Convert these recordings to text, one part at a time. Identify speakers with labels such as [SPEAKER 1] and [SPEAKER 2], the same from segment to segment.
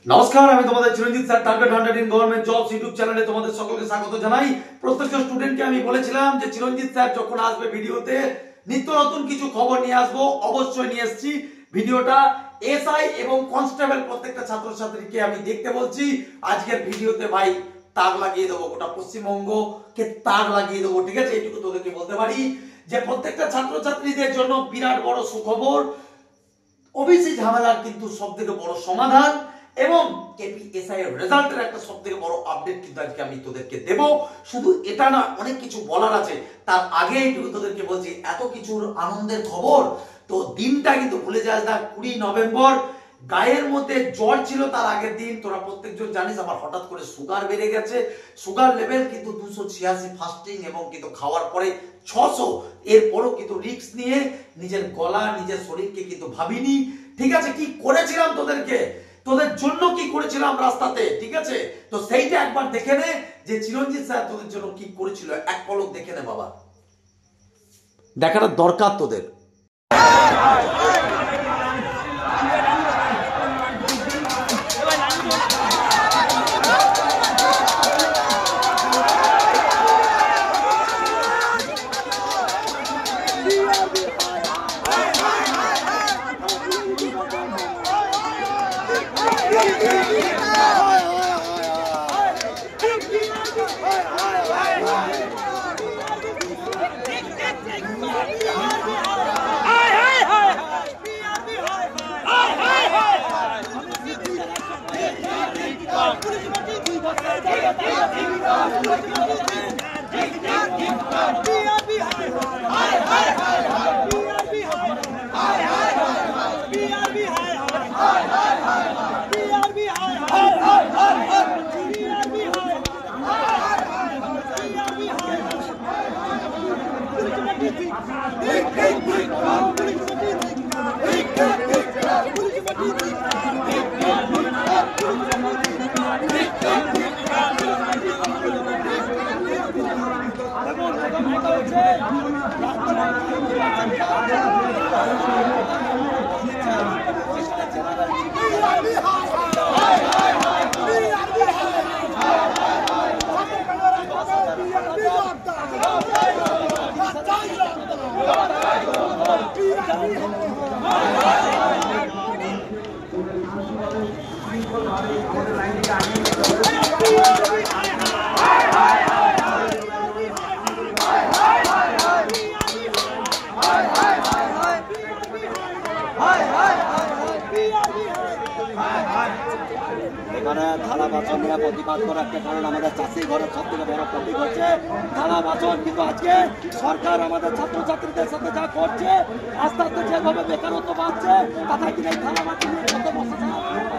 [SPEAKER 1] নমস্কার, আমি তোমাদের Chiranjit sir, target 100 in government jobs YouTube চ্যানেলে তোমাদের সকলকে স্বাগত জানাই। প্রত্যেকটা স্টুডেন্টকে আমি বলেছিলাম যে চিরঞ্জিত স্যার যখন আসবে ভিডিওতে নিত্য নতুন কিছু খবর নিয়ে আসবো, অবশ্যই নিয়ে এসেছি। ভিডিওটা এসআই এবং কনস্টেবল প্রত্যেকটা ছাত্রছাত্রীকে আমি দেখতে বলছি। আজকের ভিডিওতে ভাই তাক লাগিয়ে দেবো, গোটা পশ্চিমবঙ্গকে তাক লাগিয়ে দেবো, ঠিক আছে? এইটুকু তোদেরকে বলতে পারি যে প্রত্যেকটা ছাত্রছাত্রীদের জন্য বিরাট বড় সুখবর। ওবিসি ঝামেলার কিন্তু সবথেকে বড় সমাধান এবং কেপিএসআই এর রেজাল্টের একটা সবথেকে বড় আপডেট কিন্তু আজকে আমি তোদেরকে দেব। শুধু এটা না, অনেক কিছু বলার আছে। তার আগে এইটুকু তোদেরকে বলছি, এত কিছুর আনন্দের খবর তো দিনটা কিন্তু ভুলে যাস না। 20 নভেম্বর গায়ের মধ্যে জ্বর ছিল, তার আগের দিন তোরা প্রত্যেকজন জানিস আমার হঠাৎ করে সুগার বেড়ে গেছে। সুগার লেভেল কিন্তু 286 ফাস্টিং এবং কিন্তু খাওয়ার পরে 600। এরপরও কিন্তু রিস্ক নিয়ে নিজের গলা নিজের শরীরকে কিন্তু ভাবিনি, ঠিক আছে? কি করেছিলাম তোদের জন্য কি করেছিলাম রাস্তাতে, ঠিক আছে? তো সেইটা একবার দেখে নে যে চিরঞ্জিত স্যার তোদের জন্য কি করেছিল। এক পলক দেখে নে বাবা, দেখাটা দরকার তোদের।
[SPEAKER 2] এখানে থালা বাসন নিয়ে প্রতিবাদ করার একটা কারণ আমাদের চাষি ঘরের সব থেকে বড় প্রতীক হচ্ছে থালা বাসন। কিন্তু আজকে সরকার আমাদের ছাত্রছাত্রীদের সাথে যা করছে, আস্তে আস্তে যেভাবে বেকারত্ব বাড়ছে, তাতে কিনা এই থালা বাসন নিয়ে কত বসে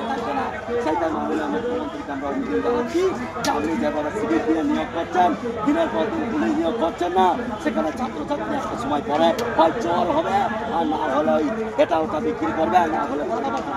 [SPEAKER 2] থাকবে না। সেইটাই মাননীয় মুখ্যমন্ত্রীকে আমরা অভিযোগ জানাচ্ছি যে আপনি যেভাবে সিভিল দিয়ে নিয়োগ করছেন, দিনের পর দিন পুলিশ নিয়োগ করছেন না, সেখানে ছাত্রছাত্রী একটা সময় পরে হয় জ্বর হবে, আর না হলে ওই এটা ওটা বিক্রি করবে, না হলে থালা বাসন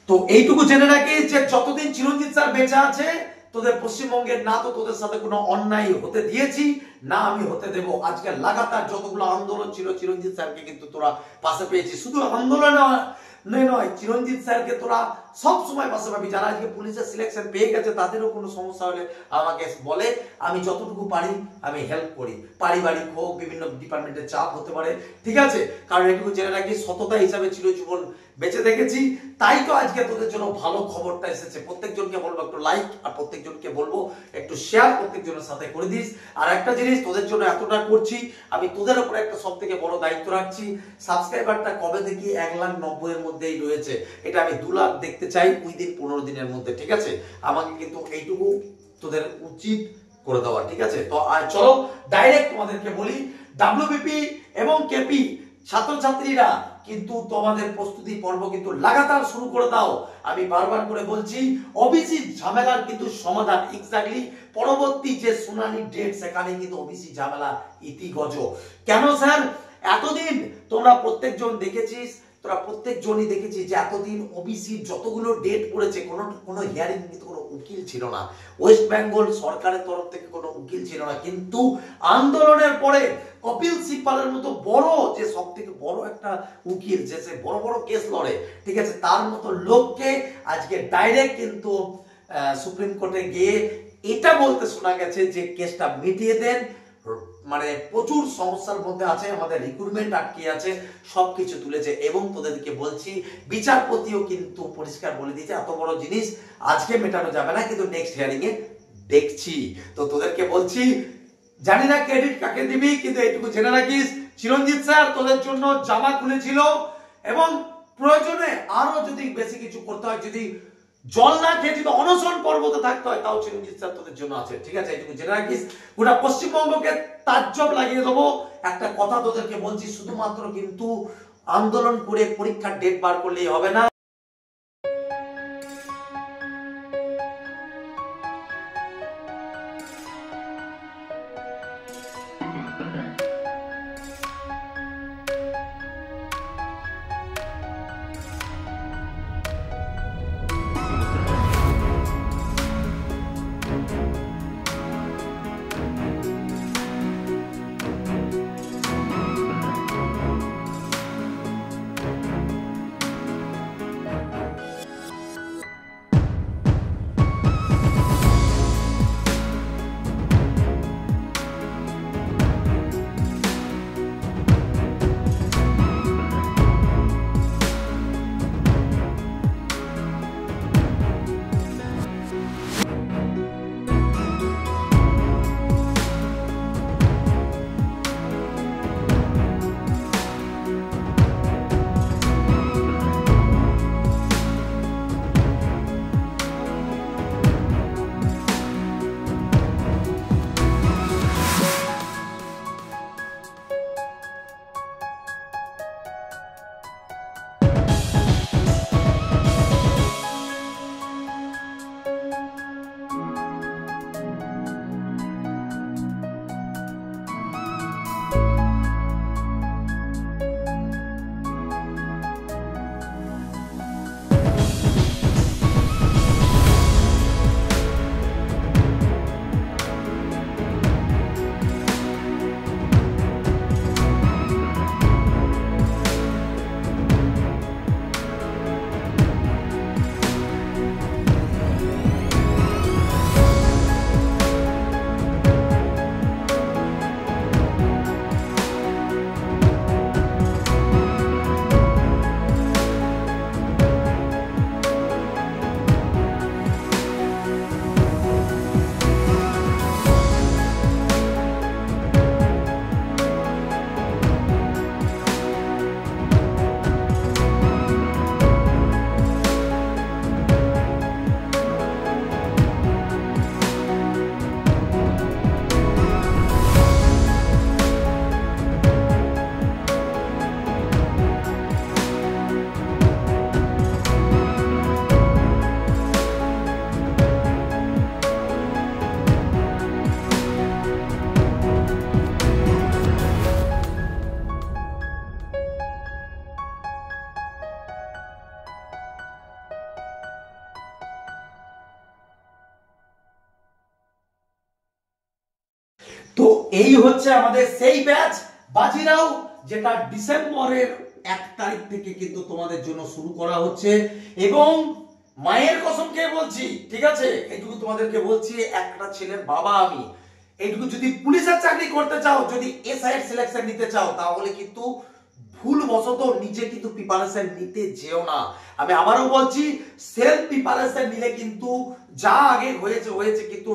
[SPEAKER 1] তো এইটুকু জেনে রাখি যে যতদিন চিরঞ্জিত স্যার বেঁচে আছে তোদের পশ্চিমবঙ্গের না তো তোদের সাথে কোনো অন্যায় হতে দিয়েছি, না আমি হতে দেব। আজকে লাগাতার যতগুলো আন্দোলন ছিল চিরঞ্জিত স্যারকে কিন্তু তোরা পাশে পেয়েছি। শুধু আন্দোলন নয়, চিরঞ্জিত স্যারকে তোরা সব সময় পাশে পাবি। যারা আজকে পুলিশের সিলেকশন পেয়ে গেছে তাদেরও কোনো সমস্যা হলে আমাকে বলে, আমি যতটুকু পারি আমি হেল্প করি। পারিবারিক হোক, বিভিন্ন ডিপার্টমেন্টের চাপ হতে পারে, ঠিক আছে? কারণ এটুকু জেনে রাখি, সততা হিসাবে চিরজীবন বেঁচে দেখেছি, তাই তো আজকে তোদের জন্য ভালো খবরটা এসেছে। প্রত্যেকজনকে বলবো একটু লাইক, আর প্রত্যেকজনকে বলবো একটু শেয়ার প্রত্যেকজনের সাথে করে দিস। আর একটা জিনিস, তোদের জন্য এতটা করছি, আমি তোদের উপরে একটা সব থেকে বড় দায়িত্ব রাখছি। সাবস্ক্রাইবারটা কবে থেকে 1,90,000 এর মধ্যেই রয়েছে, এটা আমি 2 লাখ দেখতে চাই উইদিন 15 দিনের মধ্যে, ঠিক আছে? আমাকে কিন্তু এইটুকু তোদের উচিত করে দেওয়া, ঠিক আছে? তো চলো ডাইরেক্ট তোমাদেরকে বলি, ডাব্লিউবিপি এবং কেপি ছাত্রছাত্রীরা কিন্তু তোমাদের প্রস্তুতি পর্ব কিন্তু লাগাতার শুরু করে দাও। আমি বারবার করে বলছি, ওবিসি ঝামেলার কিন্তু সমাধান এক্স্যাক্টলি পরবর্তী যে শুনানি ডেট, সেখানে কিন্তু ওবিসি ঝামেলা ইতিগজ। কেন স্যার? এতদিন তোমরা প্রত্যেকজন দেখেছিস, তোরা প্রত্যেকজনই দেখেছিস যে এতদিন ওবিসি যতগুলো ডেট পড়েছে, কোনো হিয়ারিং কিন্তু কোনো উকিল ছিল না। ওয়েস্ট বেঙ্গল সরকারের তরফ থেকে কোনো উকিল ছিল না, কিন্তু আন্দোলনের পরে কপিল সিব্বালের মতো বড়, যে সব থেকে বড় একটা উকিল, যে সে বড় বড় কেস লড়ে, ঠিক আছে, তার মতো লোককে আজকে ডাইরেক্ট কিন্তু সুপ্রিম কোর্টে গিয়ে এটা বলতে শোনা গেছে যে কেসটা মিটিয়ে দেন। মানে প্রচুর সমস্যার মধ্যে আছে, আমাদের রিক্রুটমেন্ট আটকে আছে, সবকিছু তুলেছে। এবং তোদেরকে বলছি, বিচারপতিও কিন্তু পরিষ্কার বলে দিয়েছে এত বড় জিনিস আজকে মেটানো যাবে না, কিন্তু নেক্সট হিয়ারিং এ দেখছি। তো তোদেরকে বলছি, জানি না ক্রেডিট কাকে দিবি, কিন্তু এইটুকু জেনে রাখিস, চিরঞ্জিত স্যার তোদের জন্য জামা খুলেছিল, এবং প্রয়োজনে আরো যদি বেশি কিছু করতে হয়, যদি জল না খেয়ে যদি অনশন পর্বতে থাকতে হয়, তাও চিরঞ্জিত স্যার তোদের জন্য আছে, ঠিক আছে? এইটুকু জেনে রাখিস। গোটা পশ্চিমবঙ্গকে তাজ্জব লাগিয়ে দেবো। একটা কথা তোদেরকে বলছি, শুধুমাত্র কিন্তু আন্দোলন করে পরীক্ষার ডেট বার করলেই হবে না। তো এই হচ্ছে আমাদের সেই ব্যাচ বাজিরাও, যেটা ডিসেম্বরের 1 তারিখ থেকে কিন্তু তোমাদের জন্য শুরু করা হচ্ছে এবং মায়ের কসম খেয়ে বলছি, ঠিক আছে, এইটুকু তোমাদেরকে বলছি, একটা ছেলের বাবা আমি, এইটুকু যদি পুলিশের চাকরি করতে চাও, যদি এসআই এর সিলেকশন নিতে চাও, তাহলে কিন্তু ভুলবশত নিজে কিন্তু প্রিপারেশন নিতে যেও না। আমি আবারও বলছি, সেলফ প্রিপারেশন নিলে কিন্তু যা আগে হয়েছে কিন্তু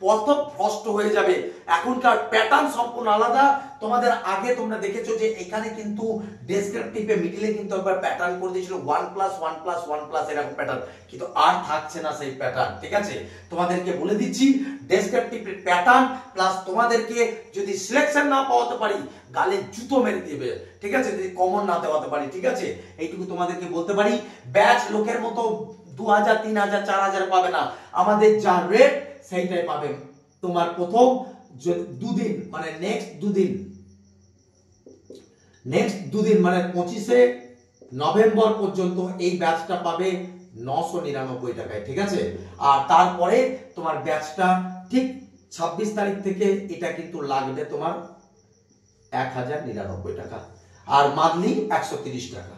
[SPEAKER 1] পথভ্রষ্ট হয়ে যাবে। এখনকার প্যাটার্ন সম্পূর্ণ আলাদা। তোমাদের আগে তোমরা দেখেছো যে এখানে কিন্তু ডেসক্রিপটিভে মিডিলে কিন্তু একবার প্যাটার্ন করে দিয়েছিল 1+1+1+ এরকম প্যাটার্ন, কিন্তু আর থাকছে না সেই প্যাটার্ন। ঠিক আছে, তোমাদেরকে বলে দিচ্ছি ডেসক্রিপটিভ প্যাটার্ন প্লাস তোমাদেরকে যদি সিলেকশন না পাওয়াতে পারি গালে জুতো মেরে দিবে। ঠিক আছে, যদি কমন না দেওয়াতে পারি। ঠিক আছে, এইটুকু তোমাদেরকে বলতে পারি। ব্যাচ লোকের মতো 2000 3000 4000 পাবে না, আমাদের যা রেট সেইটাই পাবে। তোমার প্রথম দুদিন মানে নেক্সট দুদিন মানে 25শে নভেম্বর পর্যন্ত এই ব্যাচটা পাবে 999 টাকায়। ঠিক আছে, আর তারপরে তোমার ব্যাচটা ঠিক 26 তারিখ থেকে এটা কিন্তু লাগবে তোমার 1099 টাকা, আর মান্থলি 130 টাকা।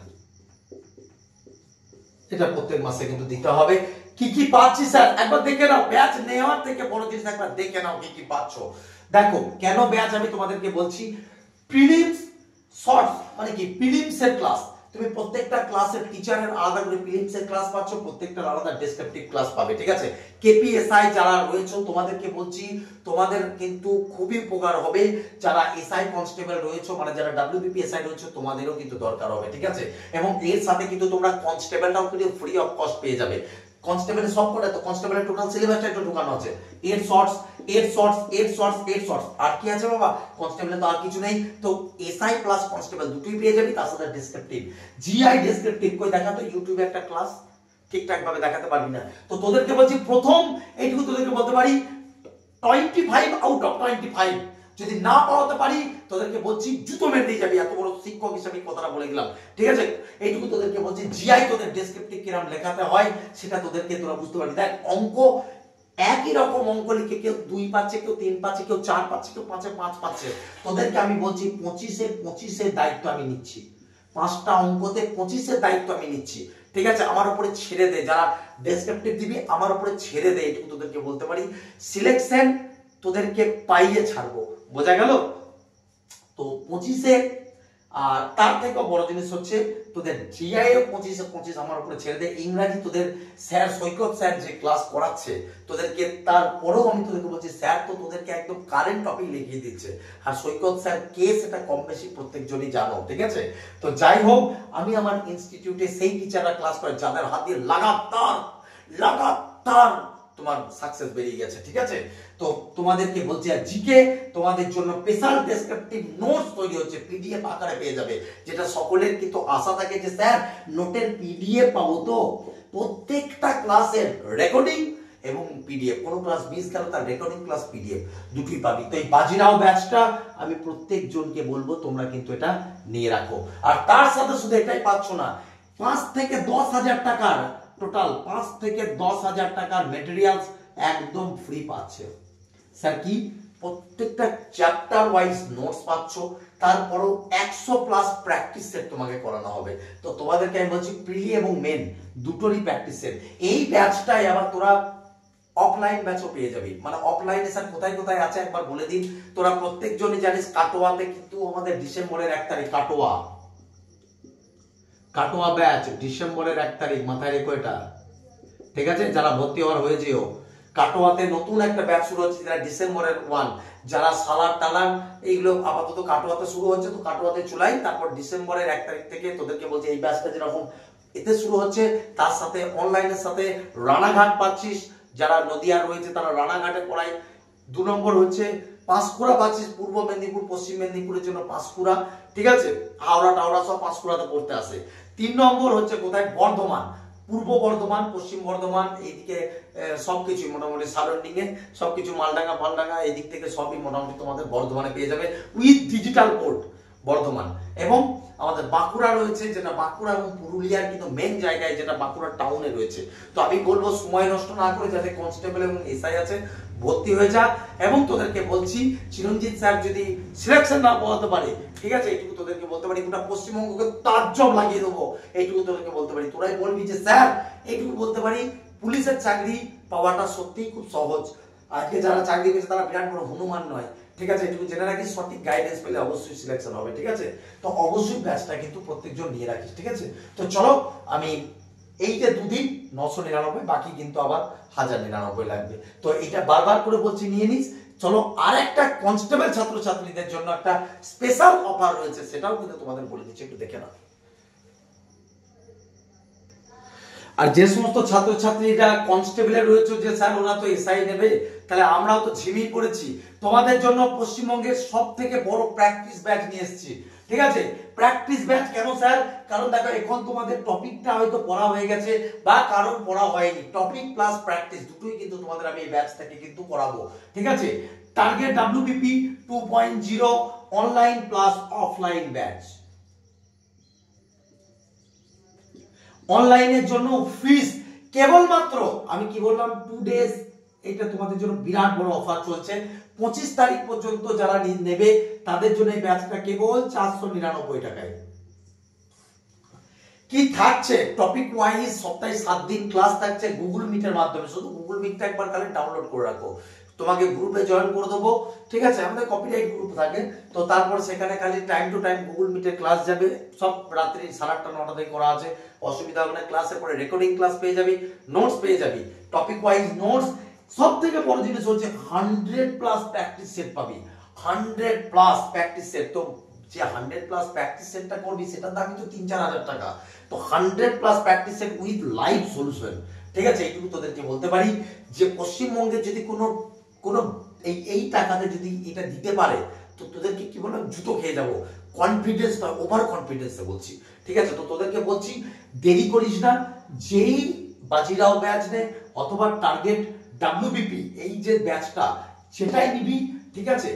[SPEAKER 1] এটা প্রত্যেক মাসে কিন্তু দিতে হবে। কি কি পাচ্ছি স্যার একবার দেখে নাও, ব্যাচ নেওয়ার থেকে বড় জিনিস একবার দেখে নাও কি কি পাচ্ছ। দেখো কেন ব্যাচ আমি তোমাদেরকে বলছি, প্রিলিমস শর্টস মানে কি প্রিলিমস এর ক্লাস, তুমি প্রত্যেকটা ক্লাসের টিচারের আলাদা করে প্রিলিমস এর ক্লাস পাচ্ছ, প্রত্যেকটার আলাদা ডেসক্রিপটিভ ক্লাস পাবে। ঠিক আছে, কেপিএসআই যারা রয়েছে তোমাদেরকে বলছি, তোমাদের কিন্তু খুবই উপকার হবে। যারা এসআই কনস্টেবল রয়েছে মানে যারা ডব্লিউবিপি এসআই রয়েছে তোমাদেরও কিন্তু দরকার হবে। ঠিক আছে, এবং এর সাথে কিন্তু তোমরা কনস্টেবলটাও কিন্তু ফ্রি অফ কস্ট পেয়ে যাবে। কনস্টেবলের সব কটা তো কনস্টেবলের টোটাল সিলেবাসটা একটু ঢোকানো আছে, 8 শর্টস আর কি আছে বাবা, কনস্টেবলে তো আর কিছু নেই। তো এসআই প্লাস কনস্টেবল দুটোই পেয়ে যাবি, তার সাথে ডেসক্রিপটিভ জিআই ডেসক্রিপটিভ কই দেখাতো ইউটিউবে একটা ক্লাস ঠিকঠাক ভাবে দেখাতে পারবি না। তো তোদেরকে বলছি প্রথম এইটুকু তোদেরকে বলতে পারি 25 আউট অফ 25 যদি না পড়াতে পারি তোদেরকে বলছি জুতো মেরে দিয়ে যাবি। এত বড় শিক্ষক হিসেবে কথাটা বলে গেলাম। ঠিক আছে, এইটুকু তোদেরকে বলছি, জিআই তোদের ডেসক্রিপটিভ কিরকম লেখাতে হয় সেটা তোদেরকে তোরা বুঝতে পারবি। দেখ অঙ্ক একই রকম অঙ্ক লিখে কেউ 2 পাচ্ছে, কেউ 3 পাচ্ছে, কেউ 4 পাচ্ছে, কেউ 5 পাচ্ছে। তোদেরকে আমি বলছি 25-এর দায়িত্ব আমি নিচ্ছি, 5টা অঙ্কতে 25-এর দায়িত্ব আমি নিচ্ছি। ঠিক আছে, আমার উপরে ছেড়ে দে, যারা ডেসক্রিপটিভ দিবি আমার উপরে ছেড়ে দে, এটুকু তোদেরকে বলতে পারি। সিলেকশন তোদেরকে পাইয়ে ছাড়বো, বোঝা গেল? তো 25-এ, আর তার থেকে বড় জিনিস হচ্ছে তোদের জিআই 25 আমার উপরে ছেড়ে দে। ইংরাজি তোদের স্যার সৈকত স্যার যে ক্লাস করাচ্ছে তোদেরকে, তারপরেও আমি তোদেরকে বলছি স্যার তো তোদেরকে একদম কারেন্ট টপিক লিখিয়ে দিচ্ছে, আর সৈকত স্যার কে সেটা কম বেশি প্রত্যেকজনই জানো। ঠিক আছে, তো যাই হোক, আমি আমার ইনস্টিটিউটে সেই টিচাররা ক্লাস করে যাদের হাত দিয়ে লাগাতার তোমার সাকসেস বেরিয়ে গেছে। ঠিক আছে, তো তোমাদেরকে বলছি, আর জিকে তোমাদের জন্য স্পেশাল ডেসক্রিপটিভ নোটস তৈরি হচ্ছে, পিডিএফ আকারে পেয়ে যাবে, যেটা সকলের কিন্তু আশা থাকে যে স্যার নোটের পিডিএফ পাবো। তো প্রত্যেকটা ক্লাসের রেকর্ডিং এবং পিডিএফ, কোনো ক্লাস মিস গেল তার রেকর্ডিং ক্লাস পিডিএফ দুটোই পাবি। তো এই বাজিরাও ব্যাচটা আমি প্রত্যেক জনকে বলবো তোমরা কিন্তু এটা নিয়ে রাখো। আর তার সাথে শুধু এটাই পাচ্ছ না, 5 থেকে 10,000 টাকার টোটাল 5 থেকে 10,000 টাকার মেটেরিয়ালস একদম ফ্রি পাচ্ছে। স্যার কি প্রত্যেকটা চ্যাপ্টার ওয়াইজ নোটস পাচ্ছ, তারপরও 100+ প্র্যাকটিস সেট তোমাকে করানো হবে। তো তোমাদেরকে আমি বলছি প্রিলি এবং মেন দুটোরই প্র্যাকটিস সেট। এই ব্যাচটাই আবার তোরা অফলাইন ব্যাচও পেয়ে যাবি। মানে অফলাইনে স্যার কোথায় কোথায় আছে একবার বলে দিন। তোরা প্রত্যেকজনই জানিস কাটোয়াতে কিন্তু আমাদের ডিসেম্বরের 1 তারিখ কাটোয়া ব্যাচ ডিসেম্বরের 1 তারিখ, মাথায় রেখো এটা। ঠিক আছে, যারা ভর্তি হওয়ার হয়ে যেও, কাটোয়াতে নতুন একটা ব্যাচ শুরু হচ্ছে যেটা ডিসেম্বরের 1। যারা সালার টালার এইগুলো আপাতত কাটোয়াতে শুরু হচ্ছে, তো কাটোয়াতে চলাই, তারপর ডিসেম্বরের 1 তারিখ থেকে তোদেরকে বলছি এই ব্যাচটা যেরকম এতে শুরু হচ্ছে, তার সাথে অনলাইনের সাথে রানাঘাট পাচ্ছিস, যারা নদিয়া রয়েছে তারা রানাঘাটে পড়ায়। 2 নম্বর হচ্ছে পাঁশকুড়া পাচ্ছিস, পূর্ব মেদিনীপুর পশ্চিম মেদিনীপুরের জন্য পাঁশকুড়া। ঠিক আছে, হাওড়া টাওড়া সব পাঁশকুড়াতে পড়তে আসে। 3 নম্বর হচ্ছে কোথায়, বর্ধমান, পূর্ব বর্ধমান পশ্চিম বর্ধমান এইদিকে সবকিছু মোটামুটি সারাউন্ডিং এ সবকিছু মালডাঙ্গা এইদিক থেকে সবই মোটামুটি তোমাদের বর্ধমানে পেয়ে যাবে উইথ ডিজিটাল বোর্ড। বর্ধমান এবং আমাদের বাঁকুড়া রয়েছে, যেটা বাঁকুড়া এবং পুরুলিয়ার কিন্তু মেন জায়গায়, যেটা বাঁকুড়া টাউনে রয়েছে। তো আমি বলবো সময় নষ্ট না করে যাতে কনস্টেবল এবং এসআই আছে ভর্তি হয়ে যা। এবং তোদেরকে বলছি চিরঞ্জিত স্যার যদি সিলেকশন না পাওয়াতে পারে, ঠিক আছে, এইটুকু তোদেরকে বলতে পারি, গোটা পশ্চিমবঙ্গকে তাজ্জব লাগিয়ে দেবো, এইটুকু তোদেরকে বলতে পারি। তোরাই বলবি যে স্যার, এইটুকু বলতে পারি, পুলিশের চাকরি পাওয়াটা সত্যিই খুব সহজ। আজকে যারা চাকরি পেয়েছে তারা বিরাট বড় হনুমান নয়, ঠিক আছে, এটুকু জেনে রাখিস। সঠিক গাইডেন্স পেলে অবশ্যই সিলেকশন হবে, ঠিক আছে। তো অবশ্যই ব্যাচটা কিন্তু প্রত্যেকজন নিয়ে রাখিস, ঠিক আছে। তো চলো, আমি এই যে দুদিন 999, বাকি কিন্তু আবার 1099 লাগবে। তো এটা বারবার করে বলছি, নিয়ে নিস। চলো, আর একটা কনস্টেবল ছাত্রছাত্রীদের জন্য একটা স্পেশাল অফার রয়েছে, সেটাও কিন্তু তোমাদের বলে দিচ্ছি, একটু দেখে নাও। আর যে সমস্ত ছাত্রছাত্রীরা কনস্টেবলে রয়েছে যে স্যার ওরা তো এসআই নেবে, তাহলে আমরাও তো ঝিমিয়ে পড়েছি। তোমাদের জন্য পশ্চিমবঙ্গের সব থেকে বড় প্র্যাকটিস ব্যাচ নিয়ে এসেছি, ঠিক আছে। প্র্যাকটিস ব্যাচ কেন স্যার? কারণ দেখো, এখন তোমাদের টপিকটা হয়তো পড়া হয়ে গেছে বা কারণ পড়া হয়নি, টপিক প্লাস প্র্যাকটিস দুটোই কিন্তু তোমাদের আমি এই ব্যাচ থেকে কিন্তু করাবো, ঠিক আছে। Target WBP 2.0 online plus offline batch. অনলাইনের জন্য ফিস কেবলমাত্র, আমি কি বললাম, 2 ডেজ, এটা তোমাদের জন্য বিরাট বড় অফার চলছে। 25 তারিখ পর্যন্ত যারা নেবে তাদের জন্য এই ব্যাচটা কেবল 499 টাকায়। কি থাকছে? টপিক ওয়াইজ সপ্তাহে 7 দিন ক্লাস থাকছে গুগল মিটের মাধ্যমে। শুধু গুগল মিটটা একবার খালি ডাউনলোড করে রাখো, তোমাকে গ্রুপে জয়েন করে দেবো, ঠিক আছে। আমাদের কপিরাইট গ্রুপ থাকে, তো তারপর সেখানে খালি টাইম টু টাইম গুগল মিটের ক্লাস যাবে, সব রাত্রি 8:30 9টা থেকে করা আছে, অসুবিধা হবে না। ক্লাসের পরে রেকর্ডিং ক্লাস পেয়ে যাবি, নোটস পেয়ে যাবি, টপিক ওয়াইজ নোটস। সব থেকে বড় জিনিস হচ্ছে 100+ প্র্যাকটিস সেট পাবি, 100+ প্র্যাকটিস সেট। তো যে 100+ প্র্যাকটিস সেটটা করবি সেটার দাম কিন্তু 3-4 হাজার টাকা। তো 100+ practice set with live solution, ঠিক আছে। এইটুকু তোদেরকে বলতে পারি যে পশ্চিমবঙ্গে যদি কোনো এই টাকাতে যদি এটা দিতে পারে, তো তোদেরকে কি বললাম, জুতো খেয়ে যাবো। কনফিডেন্স নয়, ওভার কনফিডেন্সে বলছি, ঠিক আছে। তো তোদেরকে বলছি, দেরি করিস না, যেই বাজিরাও ব্যাচ নে অথবা টার্গেট WBP এই যে ব্যাচটা, সেটাই নিবি, ঠিক আছে।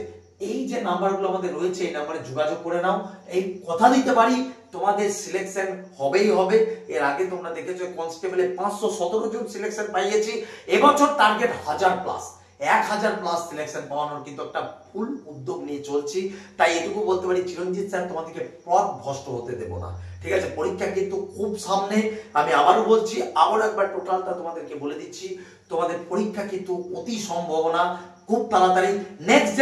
[SPEAKER 1] এই যে নাম্বারগুলো আমাদের রয়েছে, এই নাম্বারে যোগাযোগ করে নাও। এই কথা দিতে পারি তোমাদের সিলেকশন হবেই হবে। এর আগে তোমরা দেখেছো কনস্টেবলে 517 জন সিলেকশন পাইয়েছি, এবছর টার্গেট 1000+, 1000+ সিলেকশন পাওয়ানোর কিন্তু একটা ফুল উদ্যোগ নিয়ে চলছি। তাই এটুকু বলতে পারি, চিরঞ্জিত স্যার তোমাদেরকে পথ ভ্রষ্ট হতে দেব না, ঠিক আছে। পরীক্ষা কিন্তু খুব সামনে, আমি আবারও বলছি, আবার একবার টোটালটা তোমাদেরকে বলে দিচ্ছি। তোমাদের পরীক্ষা কিন্তু অতি সম্ভাবনা খুব তাড়াতাড়ি নেক্সট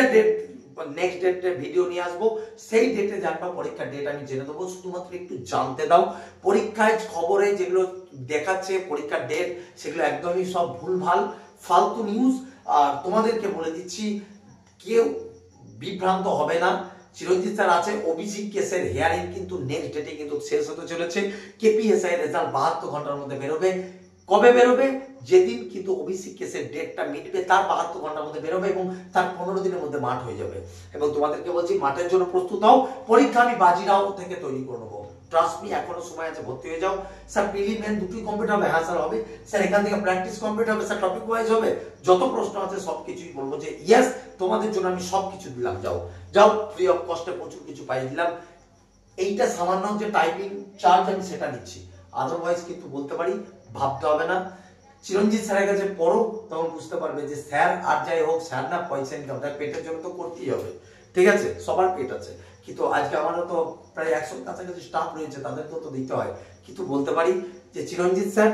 [SPEAKER 1] ডেটে ভিডিও নিয়ে আসবো, সেই ডেটে জানবা। পরীক্ষার ডেট আমি জেনে দেবো, শুধুমাত্র একটু জানতে দাও। পরীক্ষায় খবরে যেগুলো দেখাচ্ছে পরীক্ষার ডেট, সেগুলো একদমই সব ভুলভাল ফালতু নিউজ। আর তোমাদেরকে বলে দিচ্ছি, কেউ বিভ্রান্ত হবে না। চিরঞ্জিত স্যার আছে, ওবিসি কেসের হিয়ারিং কিন্তু নেক্সট ডেটে কিন্তু শেষ হতে চলেছে। কেপিএসআই রেজাল্ট 72 ঘন্টার মধ্যে বেরোবে। কবে বেরোবে? যেদিন কিন্তু ওবিসি কেসের ডেটটা মিটবে তার 72 ঘন্টার মধ্যে বেরোবে এবং তার 15 দিনের মধ্যে মাঠ হয়ে যাবে। এবং তোমাদেরকে বলছি, মাঠের জন্য প্রস্তুত হও। পরীক্ষা আমি বাজিরাও থেকে তৈরি করে নেবো, ট্রাস্ট মি, এখনো সময় আছে, ভর্তি হয়ে যাও। স্যার প্রিলি মেন দুটোই কমপ্লিট হবে? হ্যাঁ স্যার হবে। স্যার এখান থেকে প্র্যাকটিস কমপ্লিট হবে? স্যার টপিক ওয়াইজ হবে? যত প্রশ্ন আছে সবকিছুই বলবো যে ইয়েস, তোমাদের জন্য আমি সবকিছু দিলাম, যাও যাও, ফ্রি অফ কস্টে প্রচুর কিছু পাই দিলাম। এইটা সামান্য যে টাইপিং চার্জ আমি সেটা নিচ্ছি, আদারওয়াইজ কিন্তু বলতে পারি ভাবতে হবে না। চিরঞ্জিত স্যারের কাছে পড়ো, তখন বুঝতে পারবে যে স্যার আর যাই হোক, স্যার না পয়সা ইনকাম, তার পেটের জন্য তো করতেই হবে, ঠিক আছে। সবার পেট আছে, কিন্তু আজকে আমারও তো প্রায় 100 কাছাকাছি স্টাফ রয়েছে, তাদেরকেও তো দিতে হয়। কিন্তু বলতে পারি যে চিরঞ্জিত স্যার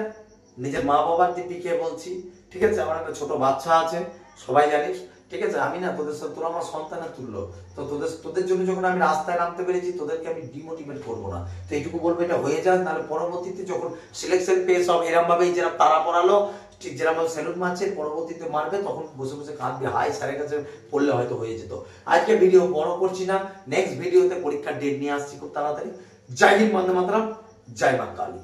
[SPEAKER 1] নিজের মা বাবার দিব্যি খেয়ে বলছি, ঠিক আছে। আমার একটা ছোট বাচ্চা আছে, সবাই জানিস, ঠিক আছে। আমি না তোদের সাথে, তোরা আমার সন্তানের তুল্য, তো তোদের জন্য যখন আমি রাস্তায় নামতে পেরেছি, তোদেরকে আমি ডিমোটিভেট করবো না। তো এইটুকু বলবো, এটা হয়ে যায়, নাহলে পরবর্তীতে যখন সিলেকশন পেয়ে সব এরম ভাবেই যেরকম তারা পড়ালো, ঠিক যেরকম স্যালুট মারছে, পরবর্তীতে মারবে, তখন বসে বসে কাঁদবে, হাই স্যারের কাছে পড়লে হয়তো হয়ে যেত। আজকে ভিডিও বড় করছি না, নেক্সট ভিডিওতে পরীক্ষার ডেট নিয়ে আসছি খুব তাড়াতাড়ি। জয় হিন্দ, বন্দে মাতরম, জয় মা কালী।